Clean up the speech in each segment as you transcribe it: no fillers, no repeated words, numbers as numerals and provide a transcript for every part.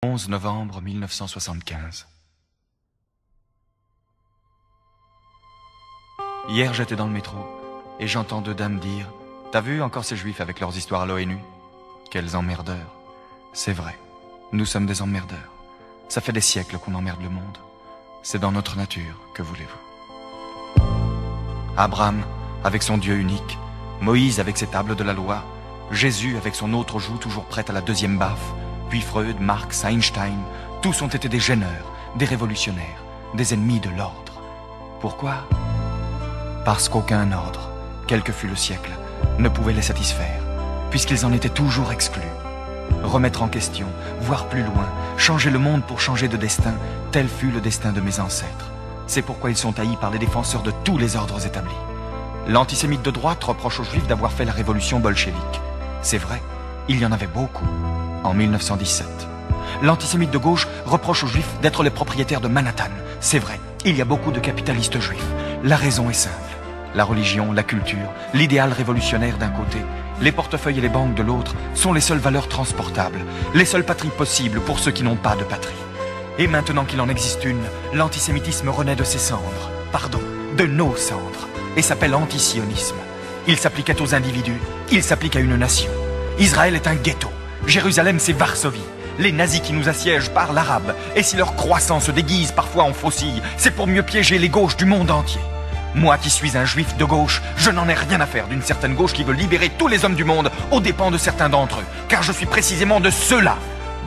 11 novembre 1975. Hier, j'étais dans le métro et j'entends deux dames dire « T'as vu encore ces juifs avec leurs histoires à l'ONU ?» Quels emmerdeurs. C'est vrai, nous sommes des emmerdeurs. Ça fait des siècles qu'on emmerde le monde. C'est dans notre nature, que voulez-vous. Abraham avec son Dieu unique, Moïse avec ses tables de la loi, Jésus avec son autre joue toujours prête à la deuxième baffe, puis Freud, Marx, Einstein, tous ont été des gêneurs, des révolutionnaires, des ennemis de l'ordre. Pourquoi ? Parce qu'aucun ordre, quel que fût le siècle, ne pouvait les satisfaire, puisqu'ils en étaient toujours exclus. Remettre en question, voir plus loin, changer le monde pour changer de destin, tel fut le destin de mes ancêtres. C'est pourquoi ils sont haïs par les défenseurs de tous les ordres établis. L'antisémite de droite reproche aux Juifs d'avoir fait la révolution bolchevique. C'est vrai, il y en avait beaucoup, en 1917. L'antisémite de gauche reproche aux Juifs d'être les propriétaires de Manhattan. C'est vrai, il y a beaucoup de capitalistes juifs. La raison est simple. La religion, la culture, l'idéal révolutionnaire d'un côté, les portefeuilles et les banques de l'autre sont les seules valeurs transportables, les seules patries possibles pour ceux qui n'ont pas de patrie. Et maintenant qu'il en existe une, l'antisémitisme renaît de ses cendres, pardon, de nos cendres, et s'appelle antisionisme. Il s'appliquait aux individus, il s'applique à une nation. Israël est un ghetto, Jérusalem c'est Varsovie. Les nazis qui nous assiègent parlent arabe, et si leur croissant se déguise parfois en faucille, c'est pour mieux piéger les gauches du monde entier. Moi qui suis un juif de gauche, je n'en ai rien à faire d'une certaine gauche qui veut libérer tous les hommes du monde aux dépens de certains d'entre eux, car je suis précisément de ceux-là.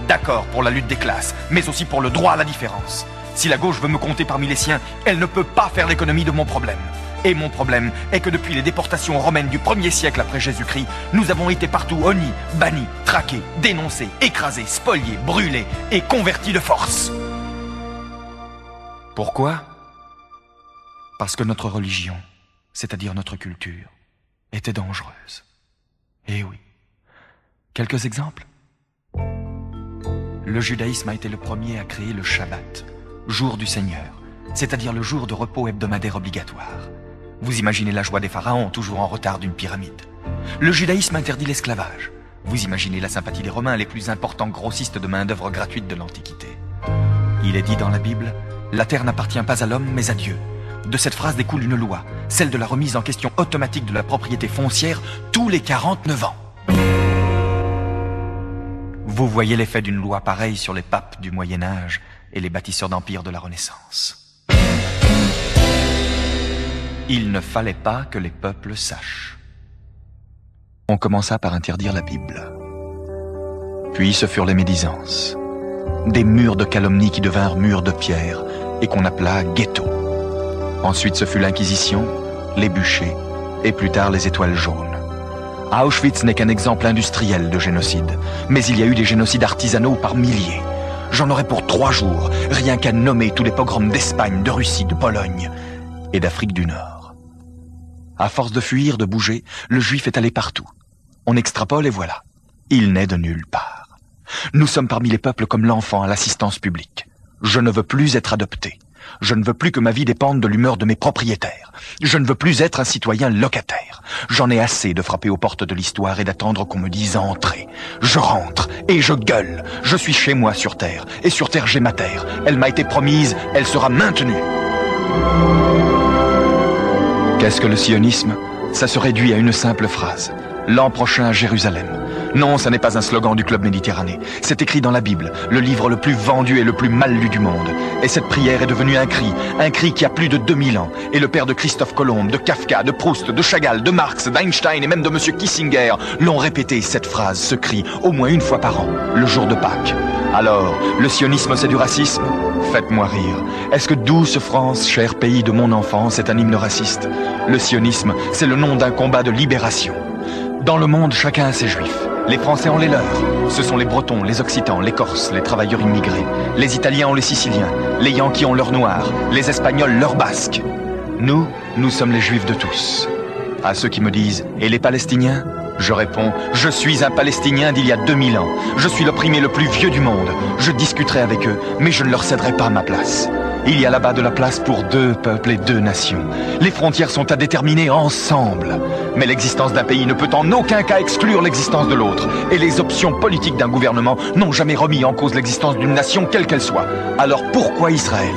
D'accord pour la lutte des classes, mais aussi pour le droit à la différence. Si la gauche veut me compter parmi les siens, elle ne peut pas faire l'économie de mon problème. Et mon problème est que depuis les déportations romaines du 1er siècle après Jésus-Christ, nous avons été partout honnis, bannis, traqués, dénoncés, écrasés, spoliés, brûlés et convertis de force. Pourquoi ? Parce que notre religion, c'est-à-dire notre culture, était dangereuse. Eh oui. Quelques exemples ? Le judaïsme a été le premier à créer le Shabbat, jour du Seigneur, c'est-à-dire le jour de repos hebdomadaire obligatoire. Vous imaginez la joie des pharaons, toujours en retard d'une pyramide. Le judaïsme interdit l'esclavage. Vous imaginez la sympathie des Romains, les plus importants grossistes de main-d'œuvre gratuite de l'Antiquité. Il est dit dans la Bible, la terre n'appartient pas à l'homme, mais à Dieu. De cette phrase découle une loi, celle de la remise en question automatique de la propriété foncière tous les 49 ans. Vous voyez l'effet d'une loi pareille sur les papes du Moyen-Âge et les bâtisseurs d'empire de la Renaissance. Il ne fallait pas que les peuples sachent. On commença par interdire la Bible. Puis ce furent les médisances. Des murs de calomnie qui devinrent murs de pierre et qu'on appela ghetto. Ensuite ce fut l'Inquisition, les bûchers et plus tard les étoiles jaunes. Auschwitz n'est qu'un exemple industriel de génocide, mais il y a eu des génocides artisanaux par milliers. J'en aurais pour 3 jours, rien qu'à nommer tous les pogroms d'Espagne, de Russie, de Pologne et d'Afrique du Nord. À force de fuir, de bouger, le juif est allé partout. On extrapole et voilà. Il n'est de nulle part. Nous sommes parmi les peuples comme l'enfant à l'assistance publique. Je ne veux plus être adopté. Je ne veux plus que ma vie dépende de l'humeur de mes propriétaires. Je ne veux plus être un citoyen locataire. J'en ai assez de frapper aux portes de l'histoire et d'attendre qu'on me dise « entrez ». Je rentre et je gueule. Je suis chez moi sur Terre. Et sur Terre, j'ai ma terre. Elle m'a été promise, elle sera maintenue. Qu'est-ce que le sionisme ? Ça se réduit à une simple phrase. L'an prochain à Jérusalem. Non, ça n'est pas un slogan du Club Méditerranée. C'est écrit dans la Bible, le livre le plus vendu et le plus mal lu du monde. Et cette prière est devenue un cri qui a plus de 2000 ans. Et le père de Christophe Colomb, de Kafka, de Proust, de Chagall, de Marx, d'Einstein et même de Monsieur Kissinger l'ont répété, cette phrase, ce cri, au moins une fois par an, le jour de Pâques. Alors, le sionisme c'est du racisme ? Faites-moi rire. Est-ce que Douce France, cher pays de mon enfance, est un hymne raciste ? Le sionisme, c'est le nom d'un combat de libération. Dans le monde, chacun a ses juifs. Les Français ont les leurs. Ce sont les Bretons, les Occitans, les Corses, les travailleurs immigrés. Les Italiens ont les Siciliens. Les Yankees ont leurs Noirs. Les Espagnols leurs Basques. Nous sommes les Juifs de tous. À ceux qui me disent « Et les Palestiniens ?» Je réponds « Je suis un Palestinien d'il y a 2000 ans. Je suis l'opprimé le plus vieux du monde. Je discuterai avec eux, mais je ne leur céderai pas ma place. » Il y a là-bas de la place pour 2 peuples et 2 nations. Les frontières sont à déterminer ensemble. Mais l'existence d'un pays ne peut en aucun cas exclure l'existence de l'autre. Et les options politiques d'un gouvernement n'ont jamais remis en cause l'existence d'une nation, quelle qu'elle soit. Alors pourquoi Israël ?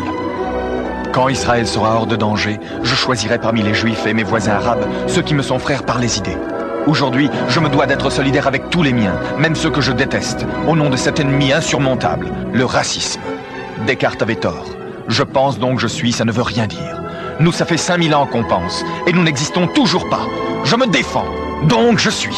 Quand Israël sera hors de danger, je choisirai parmi les Juifs et mes voisins arabes ceux qui me sont frères par les idées. Aujourd'hui, je me dois d'être solidaire avec tous les miens, même ceux que je déteste, au nom de cet ennemi insurmontable, le racisme. Descartes avait tort. Je pense donc je suis, ça ne veut rien dire. Nous, ça fait 5000 ans qu'on pense, et nous n'existons toujours pas. Je me défends, donc je suis.